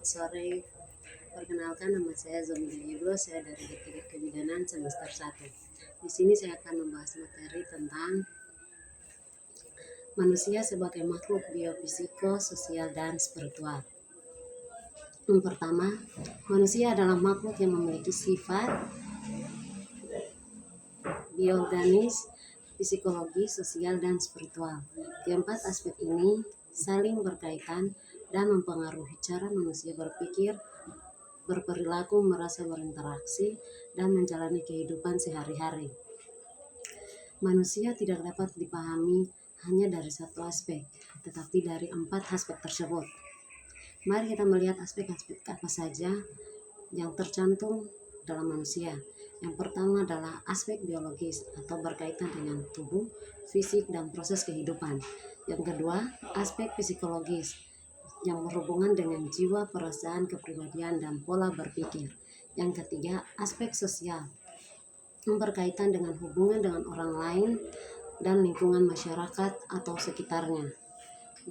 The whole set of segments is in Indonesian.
Selamat sore. Perkenalkan, nama saya Zombi Iblo, saya dari Detik Kebidanan semester 1. Di sini saya akan membahas materi tentang manusia sebagai makhluk biofisiko, sosial, dan spiritual. Yang pertama, manusia adalah makhluk yang memiliki sifat bioorganis, psikologis, sosial, dan spiritual. Keempat aspek ini saling berkaitan dan mempengaruhi cara manusia berpikir, berperilaku, merasa, berinteraksi, dan menjalani kehidupan sehari-hari. Manusia tidak dapat dipahami hanya dari satu aspek, tetapi dari 4 aspek tersebut. Mari kita melihat aspek-aspek apa saja yang tercantum dalam manusia. Yang pertama adalah aspek biologis atau berkaitan dengan tubuh, fisik, dan proses kehidupan. Yang kedua, aspek psikologis yang berhubungan dengan jiwa, perasaan, kepribadian, dan pola berpikir. Yang ketiga, aspek sosial yang berkaitan dengan hubungan dengan orang lain dan lingkungan masyarakat atau sekitarnya.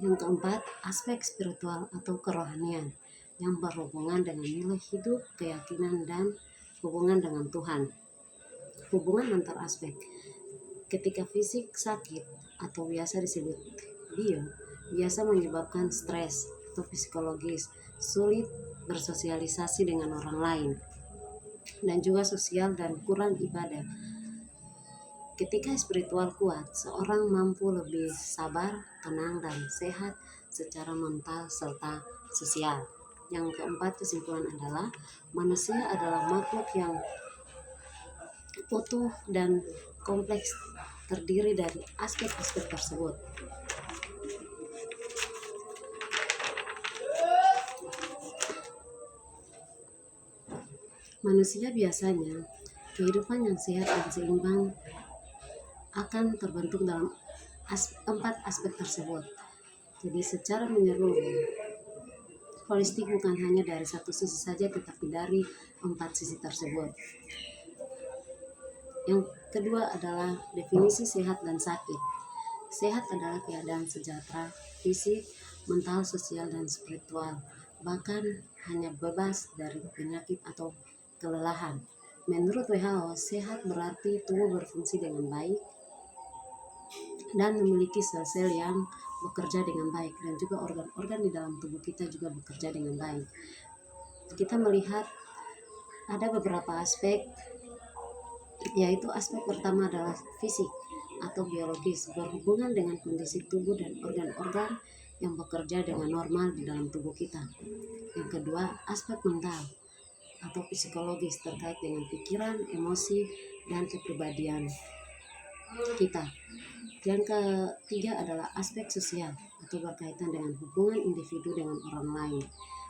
Yang keempat, aspek spiritual atau kerohanian yang berhubungan dengan nilai hidup, keyakinan, dan hubungan dengan Tuhan. Hubungan antar aspek. Ketika fisik sakit atau biasa disebut biasa menyebabkan stres atau psikologis, sulit bersosialisasi dengan orang lain, dan juga sosial dan kurang ibadah. Ketika spiritual kuat, seorang mampu lebih sabar, tenang, dan sehat secara mental serta sosial. Yang keempat, kesimpulan adalah manusia adalah makhluk yang utuh dan kompleks, terdiri dari aspek-aspek tersebut. Manusia biasanya kehidupan yang sehat dan seimbang akan terbentuk dalam 4 aspek tersebut. Jadi secara menyeluruh, holistik bukan hanya dari satu sisi saja, tetapi dari 4 sisi tersebut. Yang kedua adalah definisi sehat dan sakit. Sehat adalah keadaan sejahtera, fisik, mental, sosial, dan spiritual, bahkan hanya bebas dari penyakit atau kelelahan. Menurut WHO, sehat berarti tubuh berfungsi dengan baik dan memiliki sel-sel yang bekerja dengan baik, dan juga organ-organ di dalam tubuh kita juga bekerja dengan baik. Kita melihat ada beberapa aspek, yaitu aspek pertama adalah fisik atau biologis, berhubungan dengan kondisi tubuh dan organ-organ yang bekerja dengan normal di dalam tubuh kita. Yang kedua, aspek mental atau psikologis, terkait dengan pikiran, emosi, dan kepribadian kita. Yang ketiga adalah aspek sosial atau berkaitan dengan hubungan individu dengan orang lain.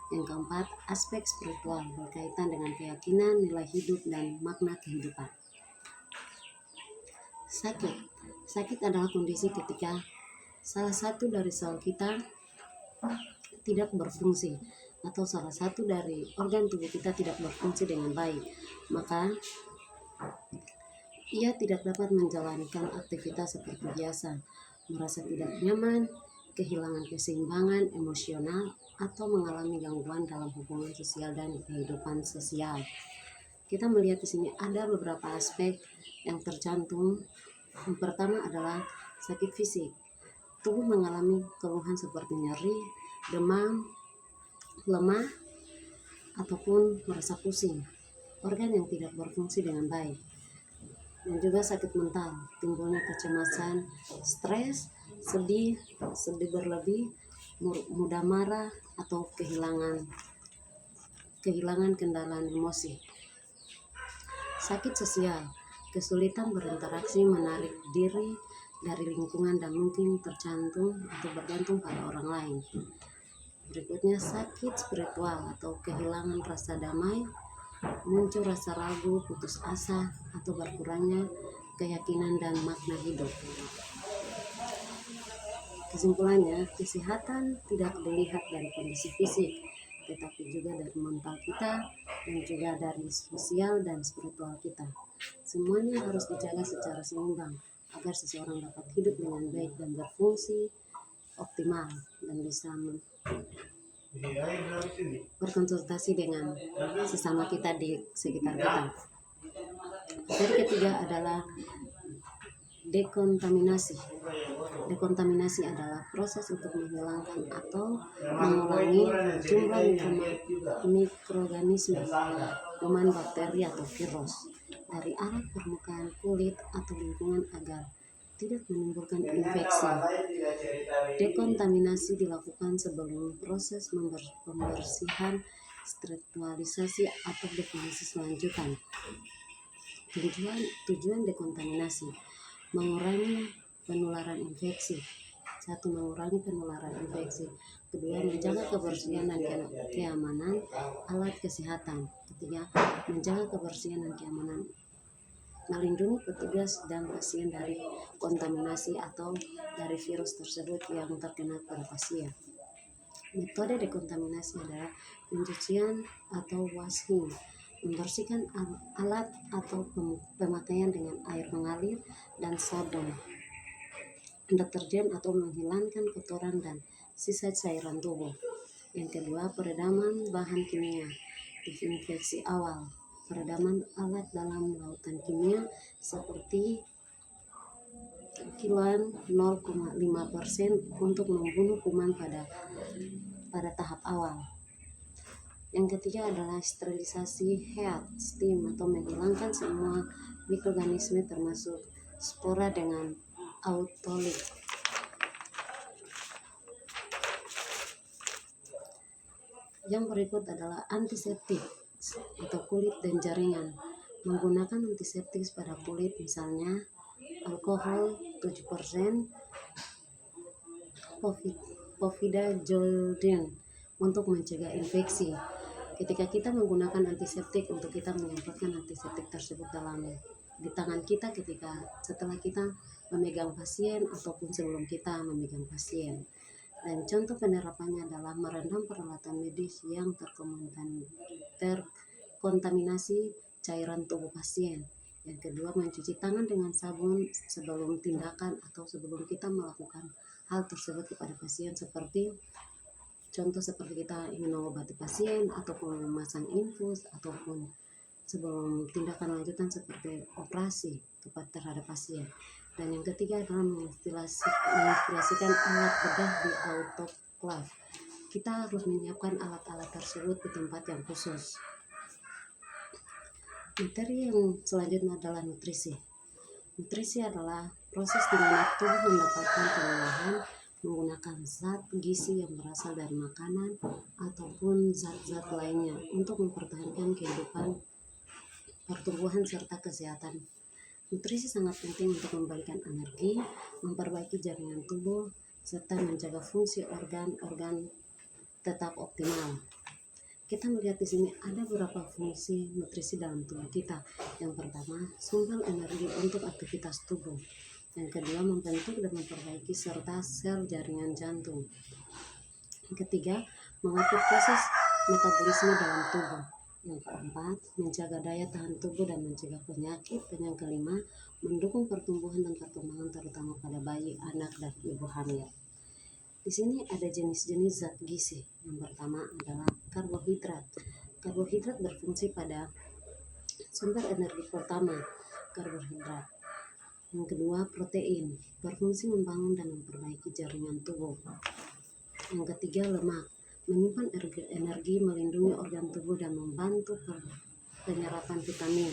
Yang keempat, aspek spiritual, berkaitan dengan keyakinan, nilai hidup, dan makna kehidupan. Sakit adalah kondisi ketika salah satu dari sel kita tidak berfungsi, atau salah satu dari organ tubuh kita tidak berfungsi dengan baik. Maka ia tidak dapat menjalankan aktivitas seperti biasa, merasa tidak nyaman, kehilangan keseimbangan emosional, atau mengalami gangguan dalam hubungan sosial dan kehidupan sosial. Kita melihat di sini ada beberapa aspek yang tercantum. Yang pertama adalah sakit fisik. Tubuh mengalami keluhan seperti nyeri, demam, lemah, ataupun merasa pusing, organ yang tidak berfungsi dengan baik. Dan juga sakit mental, timbulnya kecemasan, stres, sedih berlebih, mudah marah, atau kehilangan kendalian emosi. Sakit sosial, kesulitan berinteraksi, menarik diri dari lingkungan, dan mungkin tercantum atau bergantung pada orang lain. Berikutnya, sakit spiritual atau kehilangan rasa damai, muncul rasa ragu, putus asa, atau berkurangnya keyakinan dan makna hidup. Kesimpulannya, kesehatan tidak dilihat dari kondisi fisik, tetapi juga dari mental kita, dan juga dari sosial dan spiritual kita. Semuanya harus dijaga secara seimbang agar seseorang dapat hidup dengan baik dan berfungsi optimal, dan bisa berkonsultasi dengan sesama kita di sekitar kita. Jadi ketiga adalah dekontaminasi. Dekontaminasi adalah proses untuk menghilangkan atau mengurangi jumlah mikroorganisme, kuman, bakteri, atau virus dari alat permukaan kulit atau lingkungan agar tidak menimbulkan infeksi. Dekontaminasi dilakukan sebelum proses pembersihan, sterilisasi, atau definisi selanjutan. Tujuan dekontaminasi mengurangi penularan infeksi. 1. Mengurangi penularan infeksi. 2. Menjaga kebersihan dan keamanan alat kesehatan. 3. Menjaga kebersihan dan keamanan, melindungi petugas dan pasien dari kontaminasi atau dari virus tersebut yang terkena pada pasien. Metode dekontaminasi adalah pencucian atau washing, membersihkan alat atau pemakaian dengan air mengalir dan sabun, deterjen atau menghilangkan kotoran dan sisa cairan tubuh. Yang kedua, peredaman bahan kimia, desinfeksi awal, peredaman alat dalam lautan kimia seperti kiloan 0,5% untuk membunuh kuman pada tahap awal. Yang ketiga adalah sterilisasi heat steam atau menghilangkan semua mikroorganisme termasuk spora dengan autolit. Yang berikut adalah antiseptik atau kulit dan jaringan. Menggunakan antiseptik pada kulit, misalnya alkohol 7%, povidone untuk mencegah infeksi. Ketika kita menggunakan antiseptik, untuk kita menyemprotkan antiseptik tersebut di tangan kita setelah kita memegang pasien ataupun sebelum kita memegang pasien. Dan contoh penerapannya adalah merendam peralatan medis yang terkontaminasi cairan tubuh pasien. Yang kedua, mencuci tangan dengan sabun sebelum tindakan atau sebelum kita melakukan hal tersebut kepada pasien, contoh seperti kita ingin mengobati pasien ataupun memasang infus ataupun sebelum tindakan lanjutan seperti operasi terhadap pasien. Dan yang ketiga adalah menginstalasikan alat bedah di autoclave. Kita harus menyiapkan alat-alat tersebut di tempat yang khusus. Materi yang selanjutnya adalah nutrisi. Nutrisi adalah proses di mana tubuh mendapatkan penyerahan menggunakan zat gizi yang berasal dari makanan ataupun zat-zat lainnya untuk mempertahankan kehidupan, pertumbuhan, serta kesehatan. Nutrisi sangat penting untuk memberikan energi, memperbaiki jaringan tubuh, serta menjaga fungsi organ-organ tetap optimal. Kita melihat di sini ada beberapa fungsi nutrisi dalam tubuh kita. Yang pertama, sumber energi untuk aktivitas tubuh. Yang kedua, membentuk dan memperbaiki serta sel jaringan jantung. Yang ketiga, mengatur proses metabolisme dalam tubuh. Yang keempat, menjaga daya tahan tubuh dan mencegah penyakit. Dan yang kelima, mendukung pertumbuhan dan perkembangan terutama pada bayi, anak, dan ibu hamil. Di sini ada jenis-jenis zat gizi. Yang pertama adalah karbohidrat. Karbohidrat berfungsi pada sumber energi pertama, karbohidrat. Yang kedua, protein, berfungsi membangun dan memperbaiki jaringan tubuh. Yang ketiga, lemak, menyimpan energi, melindungi organ tubuh dan membantu penyerapan vitamin.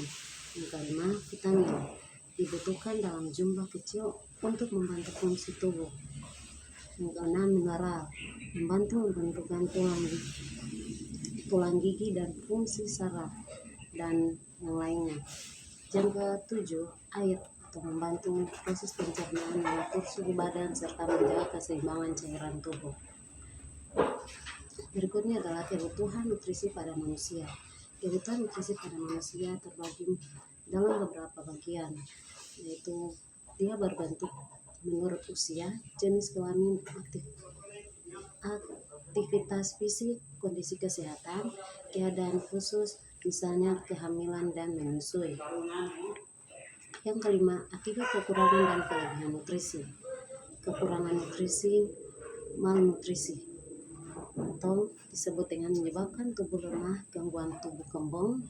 Yang kelima, vitamin, dibutuhkan dalam jumlah kecil untuk membantu fungsi tubuh. Yang keenam, mineral, membantu membentukkan tulang gigi dan fungsi saraf dan yang lainnya. Yang ketujuh, air, untuk membantu proses pencernaan, mengatur suhu badan, serta menjaga keseimbangan cairan tubuh. Berikutnya adalah kebutuhan nutrisi pada manusia. Kebutuhan nutrisi pada manusia terbagi dalam beberapa bagian, yaitu dia berbentuk menurut usia, jenis kelamin, aktivitas fisik, kondisi kesehatan, keadaan khusus, misalnya kehamilan dan menyusui. Yang kelima, akibat kekurangan dan kelebihan nutrisi. Kekurangan nutrisi, malnutrisi. atau disebut dengan menyebabkan tubuh lemah, gangguan tubuh kembung,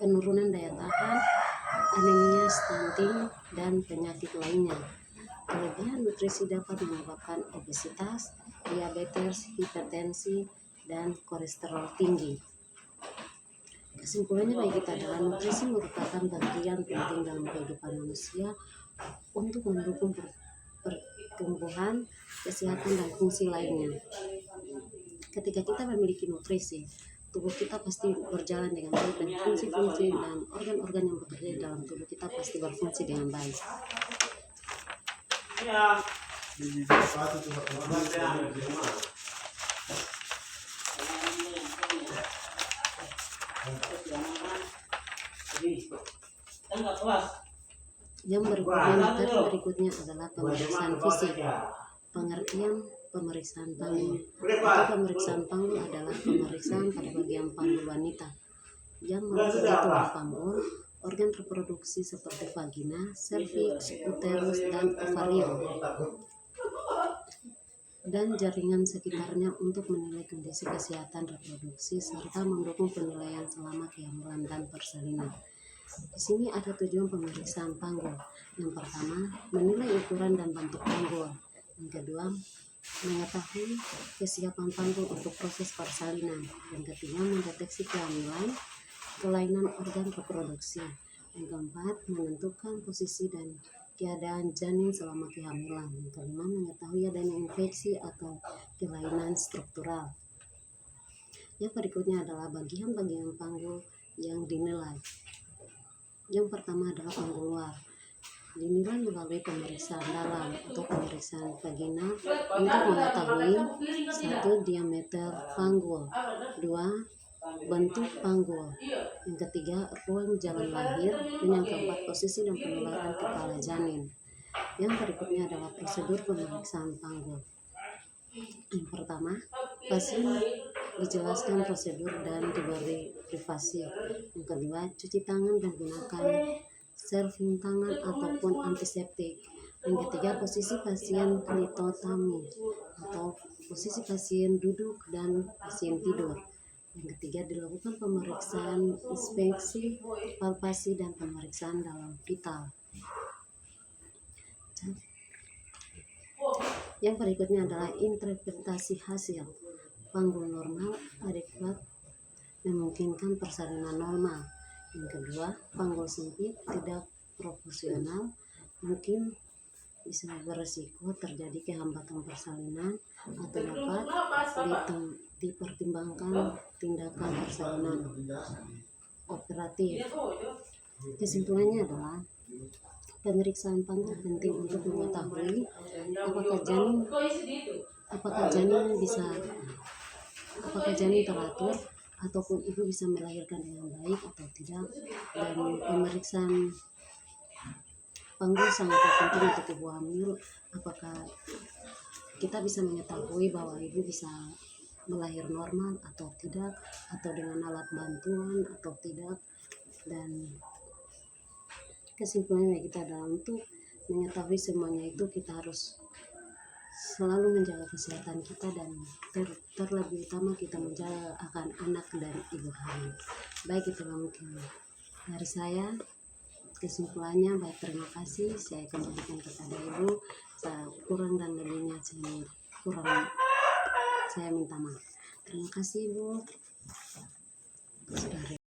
penurunan daya tahan, anemia, stunting, dan penyakit lainnya. Kelebihan nutrisi dapat menyebabkan obesitas, diabetes, hipertensi, dan kolesterol tinggi. Kesimpulannya bagi kita adalah nutrisi merupakan bagian penting dalam kehidupan manusia untuk mendukung pertumbuhan, kesehatan, dan fungsi lainnya. Ketika kita memiliki nutrisi, tubuh kita pasti berjalan dengan baik dan fungsi-fungsi dan organ-organ yang bekerja di dalam tubuh kita pasti berfungsi dengan baik. Yang berikutnya adalah pemeriksaan fisik. Pengertian pemeriksaan panggul atau pemeriksaan panggul adalah pemeriksaan pada bagian panggul wanita yang meliputi tulang panggul, organ reproduksi seperti vagina, serviks, uterus, dan ovarium, dan jaringan sekitarnya untuk menilai kondisi kesehatan reproduksi serta mendukung penilaian selama kehamilan dan persalinan. Di sini ada tujuan pemeriksaan panggul. Yang pertama, menilai ukuran dan bentuk panggul. Yang kedua, mengetahui kesiapan panggul untuk proses persalinan. Yang ketiga, mendeteksi kehamilan, kelainan organ reproduksi. Yang keempat, menentukan posisi dan keadaan janin selama kehamilan. Yang kelima, mengetahui adanya infeksi atau kelainan struktural. Yang berikutnya adalah bagian-bagian panggul yang dinilai. Yang pertama adalah panggul luar. Dinilai melalui pemeriksaan dalam atau pemeriksaan vagina untuk mengetahui 1. Diameter panggul, 2. Bentuk panggul, yang ketiga ruang jalan lahir, dan yang keempat posisi dan penularan kepala janin. Yang berikutnya adalah prosedur pemeriksaan panggul. Yang pertama, pasien dijelaskan prosedur dan diberi privasi. Yang kedua, cuci tangan dan gunakan serving tangan ataupun antiseptik. Yang ketiga, posisi pasien klitotomi atau posisi pasien duduk dan pasien tidur. Yang ketiga, dilakukan pemeriksaan inspeksi, palpasi, dan pemeriksaan dalam vital. Yang berikutnya adalah interpretasi hasil. Panggul normal adekuat memungkinkan persalinan normal. Yang kedua, panggul sempit tidak proporsional mungkin bisa beresiko terjadi kehambatan persalinan atau dapat dipertimbangkan tindakan persalinan operatif. Kesimpulannya adalah pemeriksaan panggul penting untuk mengetahui apakah janin teratur ataupun ibu bisa melahirkan dengan baik atau tidak, dan pemeriksaan panggul sangat penting untuk ibu hamil. Apakah kita bisa mengetahui bahwa ibu bisa melahir normal atau tidak, atau dengan alat bantuan atau tidak. Dan kesimpulannya kita adalah untuk mengetahui semuanya itu kita harus selalu menjaga kesehatan kita, dan terlebih utama kita menjaga akan anak dan ibu hamil. Baik, itulah mungkin dari saya. Kesimpulannya, baik, terima kasih. Saya kembalikan kepada ibu. Kurang dan lebihnya saya minta maaf. Terima kasih, ibu.